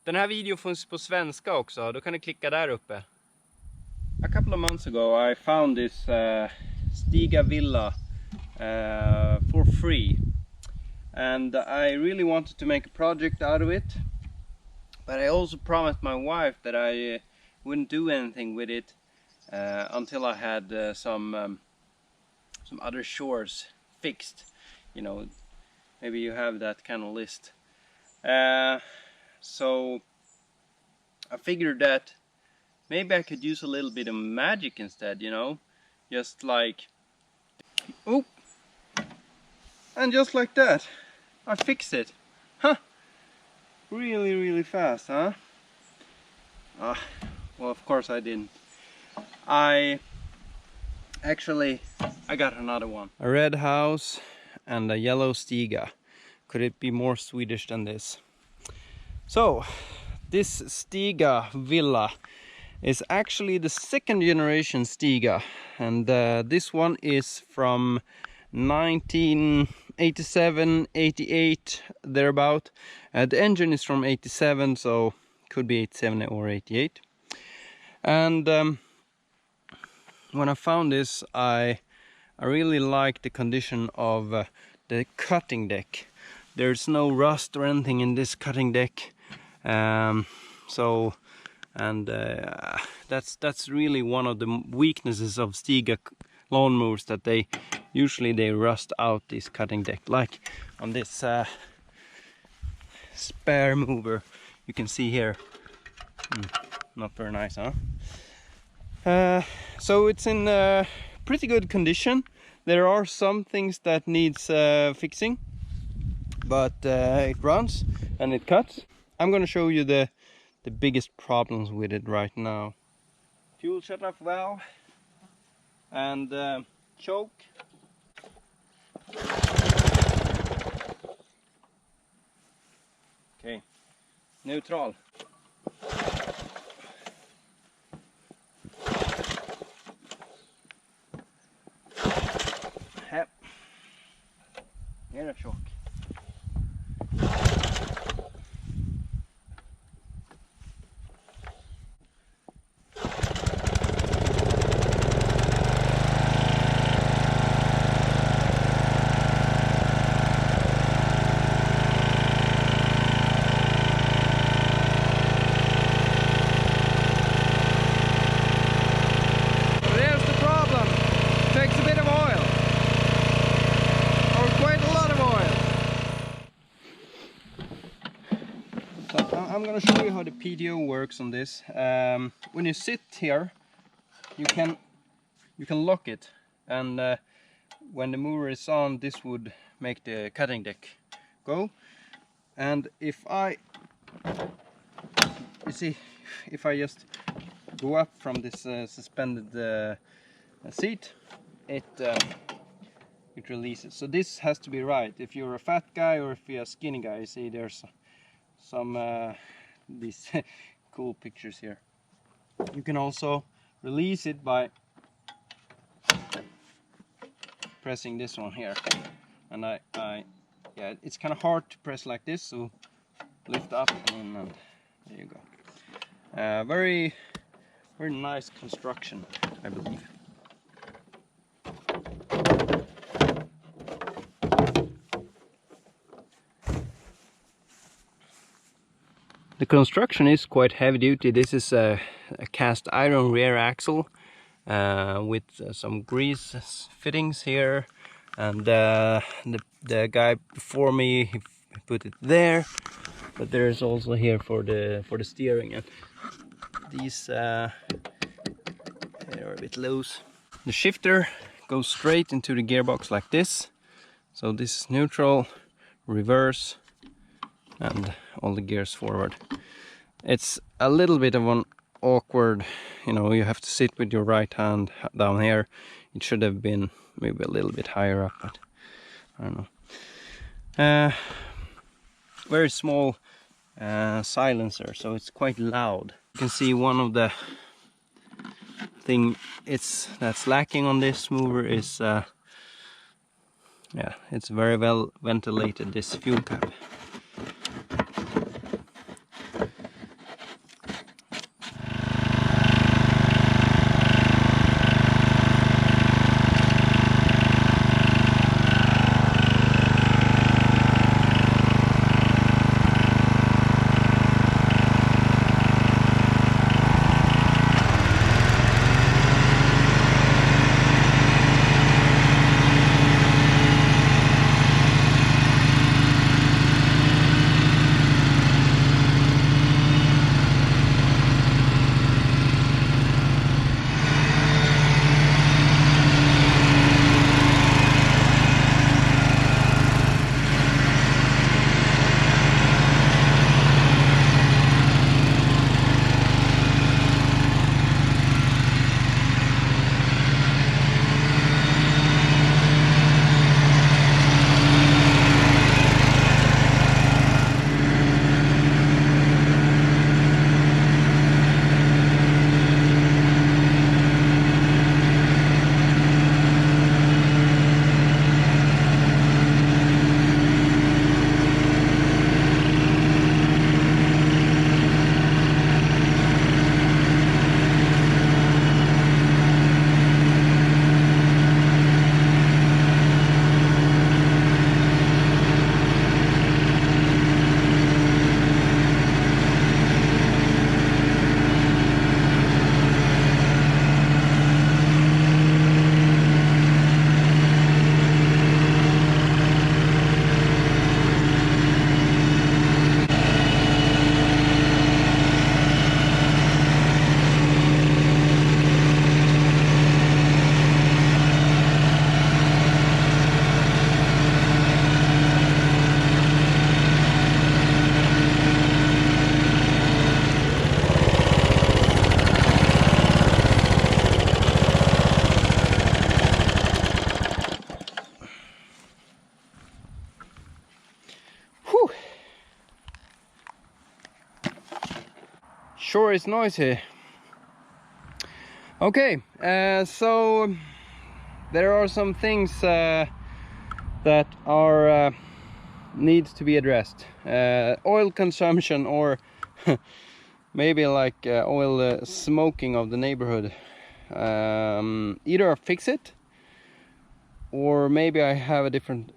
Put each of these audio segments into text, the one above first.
Den här videon finns på svenska också, då kan du klicka där uppe. A couple of months ago I found this Stiga Villa for free. And I really wanted to make a project out of it. But I also promised my wife that I wouldn't do anything with it until I had some other chores fixed. You know, maybe you have that kind of list. So I figured that maybe I could use a little bit of magic instead, you know, just like, oh, and just like that, I fixed it. Huh? Really fast, huh? Well, of course I didn't. I got another one. A red house and a yellow Stiga. Could it be more Swedish than this? So, this Stiga Villa is actually the second generation Stiga, and this one is from 1987, 88, thereabout. The engine is from 87, so could be 87 or 88. And when I found this, I really like the condition of the cutting deck. There's no rust or anything in this cutting deck. That's really one of the weaknesses of Stiga lawnmowers, that they usually rust out this cutting deck, like on this spare mover you can see here. Not very nice, huh? So it's in pretty good condition. There are some things that needs fixing, but it runs and it cuts. I'm gonna show you the biggest problems with it right now. Fuel shutoff valve and choke. Okay, neutral. Här. Mera chock. I'm going to show you how the PTO works on this. When you sit here, you can lock it, and when the mover is on, this would make the cutting deck go. And if I just go up from this suspended seat, it releases. So this has to be right. If you're a fat guy or if you're a skinny guy, you see there's some these cool pictures here. You can also release it by pressing this one here, and yeah, it's kind of hard to press like this, so lift up and there you go. Very nice construction, I believe. The construction is quite heavy duty. This is a cast iron rear axle with some grease fittings here, and the guy before me, he put it there, but there's also here for the steering, and these they are a bit loose. The shifter goes straight into the gearbox like this, so this is neutral, reverse, and all the gears forward. It's a little bit of an awkward, you know, you have to sit with your right hand down here. It should have been maybe a little bit higher up, but I don't know. Very small silencer, so it's quite loud. You can see one of the thing that's lacking on this mover is yeah, it's very well ventilated, this fuel cap. sure is noisy. Okay, so there are some things that are needs to be addressed. Oil consumption, or maybe like oil smoking of the neighborhood. Either fix it, or maybe I have a different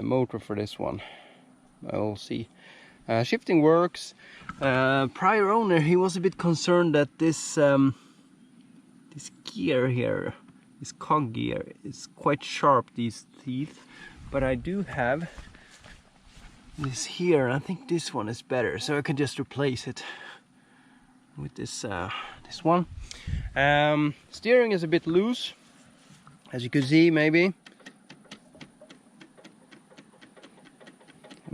motor for this one. I will see. Shifting works. Prior owner, he was a bit concerned that this this gear here, this cog gear, is quite sharp, these teeth. But I do have this here, and I think this one is better, so I can just replace it with this this one. Steering is a bit loose, as you can see, maybe.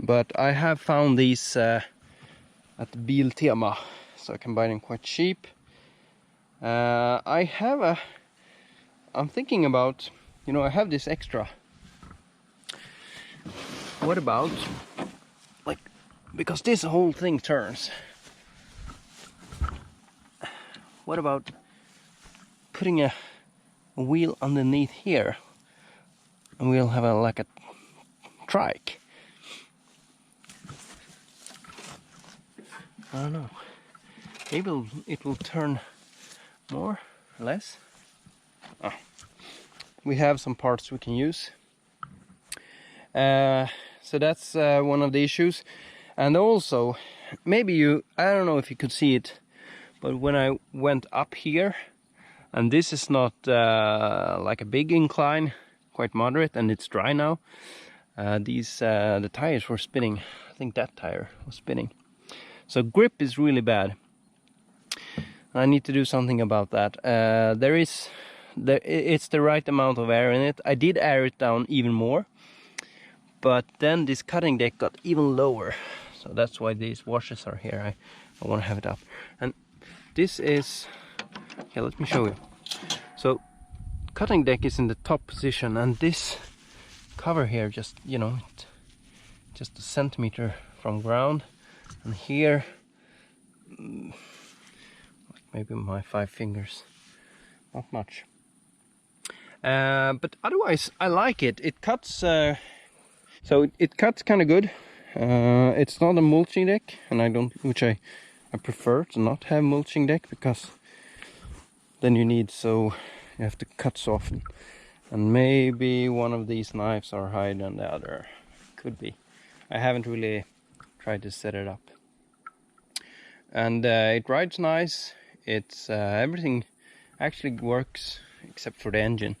But I have found these at the Biltema, so I can buy them quite cheap. I'm thinking about, you know, I have this extra. What about, like, because this whole thing turns. What about putting a wheel underneath here, and we'll have like a trike. I don't know. Maybe it will turn more or less. Oh. We have some parts we can use. So that's one of the issues. And also, maybe I don't know if you could see it, but when I went up here, and this is not like a big incline, quite moderate, and it's dry now. The tires were spinning. I think that tire was spinning. So grip is really bad. I need to do something about that. It's the right amount of air in it. I did air it down even more, but then this cutting deck got even lower. So that's why these washers are here. I want to have it up. And this is, yeah, let me show you. So cutting deck is in the top position, and this cover here, just, you know, just a centimeter from ground, and here like maybe my 5 fingers, not much. But otherwise I like it. It cuts, so it cuts kind of good. It's not a mulching deck, and I prefer to not have mulching deck, because then you have to cut so often. And maybe one of these knives are higher than the other. Could be. I haven't really tried to set it up. And it rides nice. It's everything actually works except for the engine.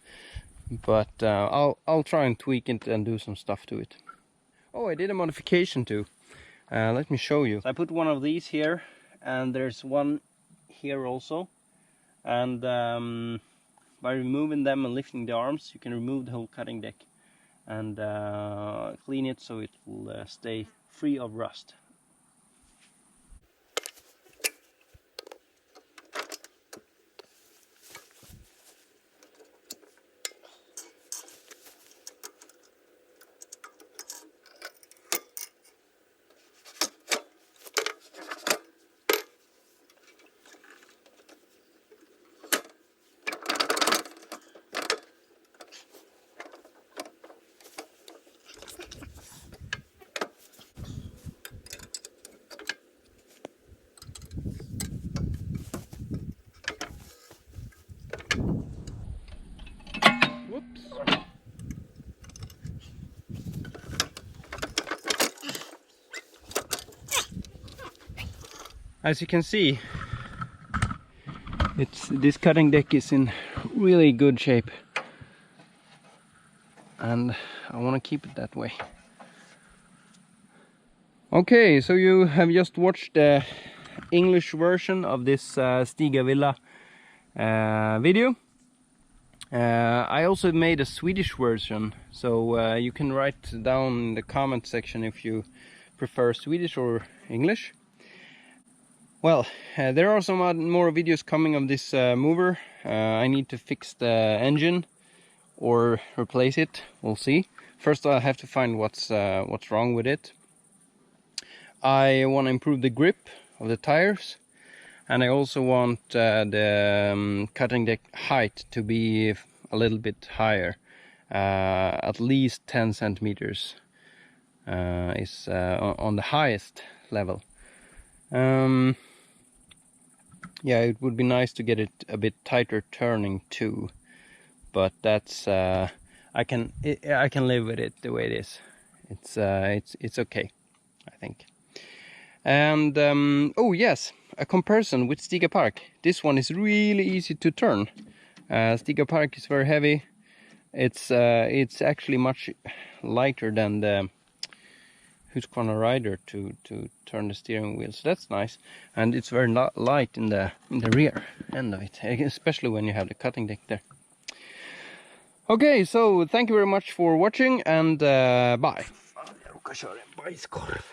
But I'll try and tweak it and do some stuff to it. Oh, I did a modification too. Let me show you. I put one of these here, and there's one here also. And by removing them and lifting the arms, you can remove the whole cutting deck and clean it so it will stay free of rust. As you can see, this cutting deck is in really good shape, and I want to keep it that way. Okay, so you have just watched the English version of this Stiga Villa video. I also made a Swedish version, so you can write down in the comment section if you prefer Swedish or English. Well, there are some more videos coming of this mover. I need to fix the engine or replace it. We'll see. First, I have to find what's wrong with it. I want to improve the grip of the tires, and I also want the cutting deck height to be a little bit higher, at least 10 centimeters is on the highest level. Yeah, it would be nice to get it a bit tighter turning too, but that's I can live with it the way it is. It's okay, I think. And oh yes, a comparison with Stiga Park. This one is really easy to turn. Stiga Park is very heavy. It's actually much lighter than the Husqvarna Rider to turn the steering wheel, so that's nice. And it's very light in the rear end of it, especially when you have the cutting deck there. Okay, so thank you very much for watching, and bye. Jag råkar köra en bajskorv.